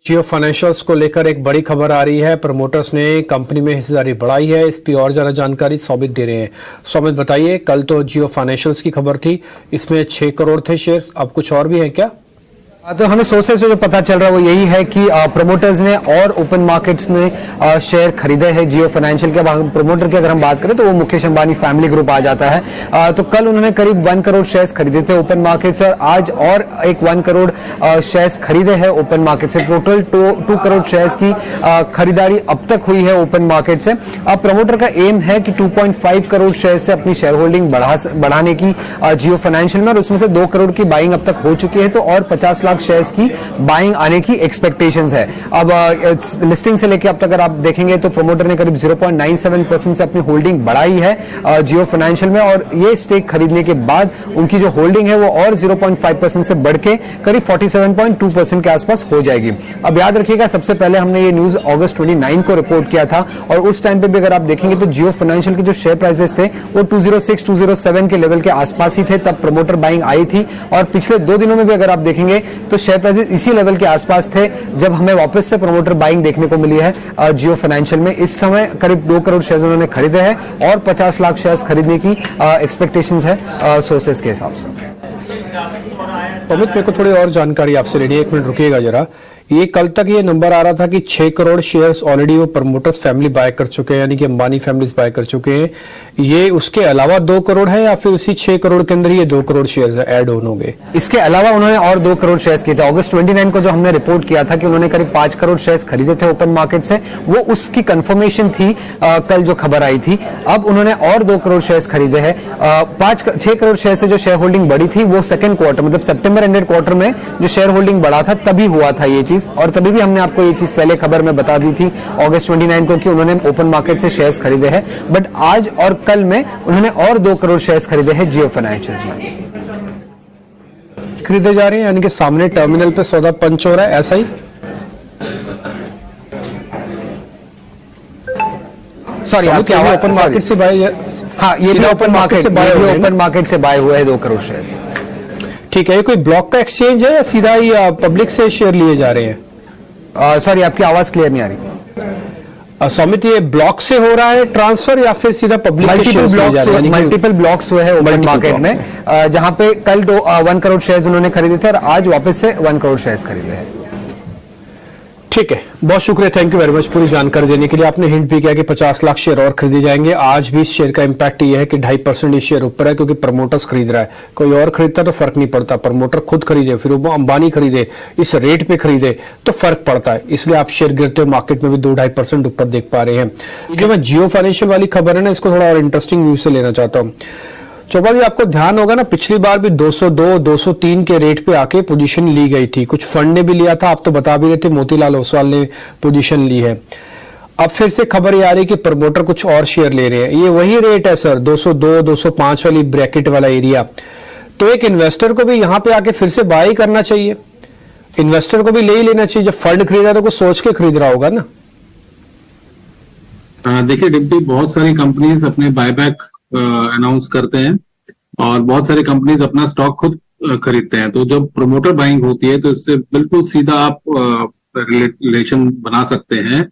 जियो financials को लेकर एक बड़ी खबर आ रही है। प्रमोटर्स ने कंपनी में हिस्सेदारी बढ़ाई है। इस पर और ज्यादा जानकारी सौमित दे रहे हैं। सौमित बताइए, कल तो जियो फाइनेंशियल्स की खबर थी, इसमें 6 करोड़ थे शेयर्स, अब कुछ और भी है क्या? तो हमें सोर्सेज से जो पता चल रहा है वो यही है कि प्रमोटर्स ने और ओपन मार्केट्स में शेयर खरीदे हैं जियो फाइनेंशियल के। प्रमोटर की अगर हम बात करें तो वो मुकेश अंबानी फैमिली ग्रुप आ जाता है। तो कल उन्होंने करीब 1 करोड़ शेयर्स खरीदे थे ओपन मार्केट से, और आज और एक 1 करोड़ शेयर्स खरीदे हैं ओपन मार्केट से। टोटल 2 करोड़ शेयर्स की खरीदारी अब तक हुई है ओपन मार्केट से। अब प्रमोटर का एम है कि 2.5 करोड़ शेयर से अपनी शेयर होल्डिंग बढ़ाने की जियो फाइनेंशियल में, और उसमें से 2 करोड़ की बाइंग अब तक हो चुकी है। तो और 50 लाख शेयर्स की बाइंग आने की एक्सपेक्टेशंस है। अब लिस्टिंग से लेकर अब तक अगर आप देखेंगे तो प्रमोटर ने करीब 0.97% से अपनी होल्डिंग बढ़ाई है जियो फाइनेंशियल में, और ये स्टेक खरीदने के बाद उनकी जो होल्डिंग है वो और 0.5% से बढ़ के करीब 47.2% के आसपास हो जाएगी। अब याद रखिएगा, सबसे पहले हमने ये न्यूज अगस्त 29 को रिपोर्ट किया था, और उस टाइम पे भी अगर आप देखेंगे तो जियो फाइनेंशियल के जो शेयर प्राइसेस थे वो 206, 207 के लेवल के आसपास ही थे, तब प्रमोटर बाइंग आई थी। और पिछले 2 दिनों में भी अगर आप देखेंगे तो शेयर प्राइसेस इसी लेवल के आसपास थे जब हमें वापस से प्रमोटर बाइंग देखने को मिली है जियो फाइनेंशियल में। इस समय करीब 2 करोड़ शेयर्स उन्होंने खरीदे हैं और 50 लाख शेयर्स खरीदने की एक्सपेक्टेशंस है सोर्सेस के हिसाब से। अमित, मेरे को थोड़ी और जानकारी आपसे लेनी है, 1 मिनट रुकिएगा जरा। ये कल तक ये नंबर आ रहा था कि 6 करोड़ शेयर्स ऑलरेडी वो प्रमोटर्स फैमिली बाय कर चुके हैं, यानी कि अंबानी फैमिलीज बाय कर चुके हैं। ये उसके अलावा 2 करोड़ है या फिर उसी 6 करोड़ के अंदर ये 2 करोड़ शेयर्स ऐड ऑन होंगे? इसके अलावा उन्होंने और 2 करोड़ शेयर्स किए थे। अगस्त 29 को जो हमने रिपोर्ट किया था कि उन्होंने करीब 5 करोड़ शेयर्स खरीदे थे ओपन मार्केट से, वो उसकी कंफर्मेशन थी कल जो खबर आई थी। अब उन्होंने और 2 करोड़ शेयर्स खरीदे हैं। 6 करोड़ शेयर से जो शेयर होल्डिंग बढ़ी थी वो सेकंड क्वार्टर, मतलब सितंबर एंडेड क्वार्टर में जो शेयर होल्डिंग बढ़ा था तभी हुआ था ये चीज, और तभी भी हमने आपको ये चीज पहले खबर में बता दी थी अगस्त 29 को कि उन्होंने ओपन मार्केट से शेयर्स खरीदे हैं। बट आज और कल में उन्होंने और 2 करोड़ शेयर्स खरीदे हैं जियो फाइनेंशियल्स में। खरीदे जा रहे हैं, यानी कि सामने टर्मिनल पे सौदा पंच हो रहा है, ऐसा ही? सॉरी, आपके ओपन मार्केट से बाय? हाँ, ये भी ओपन मार्केट से बाय हुए हैं 2 करोड़ शेयर्स। ठीक है। ये कोई ब्लॉक का एक्सचेंज है या सीधा ही पब्लिक से शेयर लिए जा रहे हैं? सॉरी, आपकी आवाज क्लियर नहीं आ रही। सौमित, ये ब्लॉक से हो रहा है ट्रांसफर या फिर सीधा पब्लिक? मल्टीपल ब्लॉक्स हुए हैं ओपन मार्केट में, जहां पे कल 1 करोड़ शेयर्स उन्होंने खरीदे थे और आज वापस से 1 करोड़ शेयर्स खरीदे हैं। ठीक है, बहुत शुक्रिया, थैंक यू वेरी मच पूरी जानकारी देने के लिए। आपने हिंट भी किया कि 50 लाख शेयर और खरीदे जाएंगे। आज भी शेयर का इंपैक्ट ये है कि 2.5% शेयर ऊपर है, क्योंकि प्रमोटर्स खरीद रहा है। कोई और खरीदता तो फर्क नहीं पड़ता, प्रमोटर खुद खरीदे फिर वो अंबानी खरीदे, इस रेट पे खरीदे तो फर्क पड़ता है। इसलिए आप शेयर गिरते हो मार्केट में भी 2-2.5% ऊपर देख पा रहे हैं। जो मैं जियो फाइनेंशियल वाली खबर है ना, इसको थोड़ा और इंटरेस्टिंग व्यू से लेना चाहता हूँ। चौबा भी आपको ध्यान होगा ना, पिछली बार भी 202, 203 के रेट पे आके पोजीशन ली गई थी। कुछ फंड ने भी लिया था, आप तो बता भी रहे थे, मोतीलाल ओसवाल ने पोजीशन ली है। अब फिर से खबर ये आ रही कि प्रमोटर कुछ और शेयर ले रहे हैं। ये वही रेट है सर, 202, 205 वाली ब्रैकेट वाला एरिया। तो एक इन्वेस्टर को भी यहां पे आके फिर से बाय करना चाहिए, इन्वेस्टर को भी ले ही लेना चाहिए। जब फंड खरीद रहा है तो कुछ सोच के खरीद रहा होगा ना। देखिए डिप्टी, बहुत सारी कंपनीज अपने बायबैक अनाउंस करते हैं और बहुत सारी कंपनीज अपना स्टॉक खुद खरीदते हैं। तो जब प्रमोटर बाइंग होती है तो इससे बिल्कुल सीधा आप रिलेशन बना सकते हैं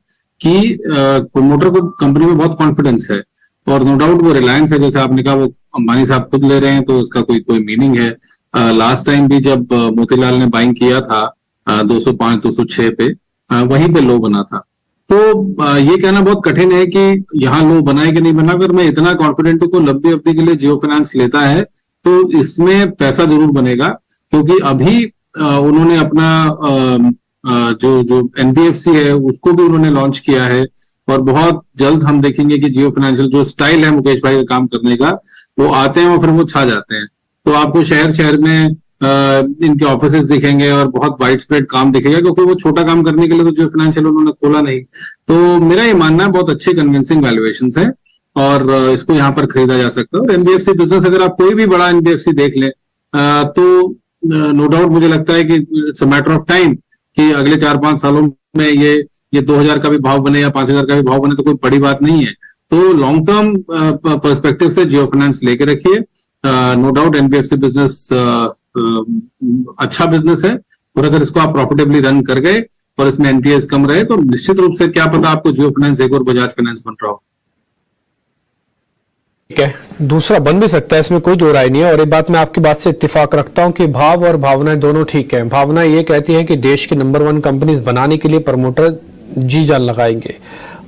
कि प्रमोटर को कंपनी में बहुत कॉन्फिडेंस है, और नो डाउट वो रिलायंस है, जैसे आपने कहा वो अंबानी साहब खुद ले रहे हैं तो उसका कोई मीनिंग है। लास्ट टाइम भी जब मोतीलाल ने बाइंग किया था 205, 206 पे, वहीं पे लो बना था। तो ये कहना बहुत कठिन है कि यहाँ लो बना है कि नहीं बना। अगर मैं इतना कॉन्फिडेंट हूं को लंबी अवधि के लिए जियो फाइनेंस लेता है तो इसमें पैसा जरूर बनेगा, क्योंकि अभी उन्होंने अपना जो एनबीएफसी है उसको भी उन्होंने लॉन्च किया है, और बहुत जल्द हम देखेंगे कि जियो फाइनेंशियल जो स्टाइल है मुकेश भाई का काम करने का, वो आते हैं और फिर वो छा जाते हैं। तो आपको शहर शहर में इनके ऑफिसेस दिखेंगे और बहुत वाइड स्प्रेड काम दिखेगा, क्योंकि वो छोटा काम करने के लिए तो जियो फाइनेंशियल उन्होंने खोला नहीं। तो मेरा ये मानना है बहुत अच्छे कन्विंसिंग वैल्यूएशंस है और इसको यहाँ पर खरीदा जा सकता है। और एनबीएफसी बिजनेस, अगर आप कोई भी बड़ा एनबीएफसी देख लें तो नो डाउट मुझे लगता है कि it's a matter of time कि अगले 4-5 सालों में ये 2000 का भी भाव बने या 5000 का भी भाव बने तो कोई बड़ी बात नहीं है। तो लॉन्ग टर्म पर्सपेक्टिव से जियो फाइनेंस लेके रखिए। नो डाउट एनबीएफसी बिजनेस अच्छा बिजनेस है, और अगर इसको आप प्रॉफिटेबली रन कर गए और इसमें एनपीएस कम रहे तो निश्चित रूप से क्या पता आपको जियो फाइनेंस एक और बजाज फाइनेंस बन रहा हो। ठीक है, दूसरा बन भी सकता है, इसमें कोई दो राय नहीं है। और एक बात मैं आपकी बात से इत्तेफाक रखता हूं कि भाव और भावनाएं दोनों ठीक है। भावना ये कहती है कि देश की नंबर 1 कंपनीज बनाने के लिए प्रमोटर जी जान लगाएंगे।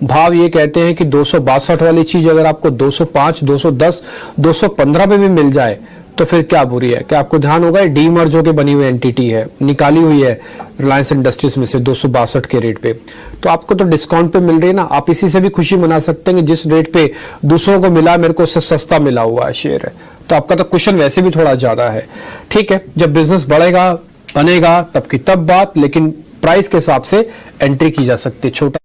भाव ये कहते हैं कि 262 वाली चीज अगर आपको 205, 210, 215 पे भी मिल जाए तो फिर क्या बुरी है। क्या आपको ध्यान होगा, डीमर्ज होकर बनी हुई एंटिटी है, निकाली हुई है रिलायंस इंडस्ट्रीज में से 262 के रेट पे, तो आपको तो डिस्काउंट पे मिल रही है ना। आप इसी से भी खुशी मना सकते हैं कि जिस रेट पे दूसरों को मिला मेरे को उससे सस्ता मिला हुआ है शेयर है, तो आपका तो कुशन वैसे भी थोड़ा ज्यादा है। ठीक है, जब बिजनेस बढ़ेगा बनेगा तब की तब बात, लेकिन प्राइस के हिसाब से एंट्री की जा सकती है। छोटा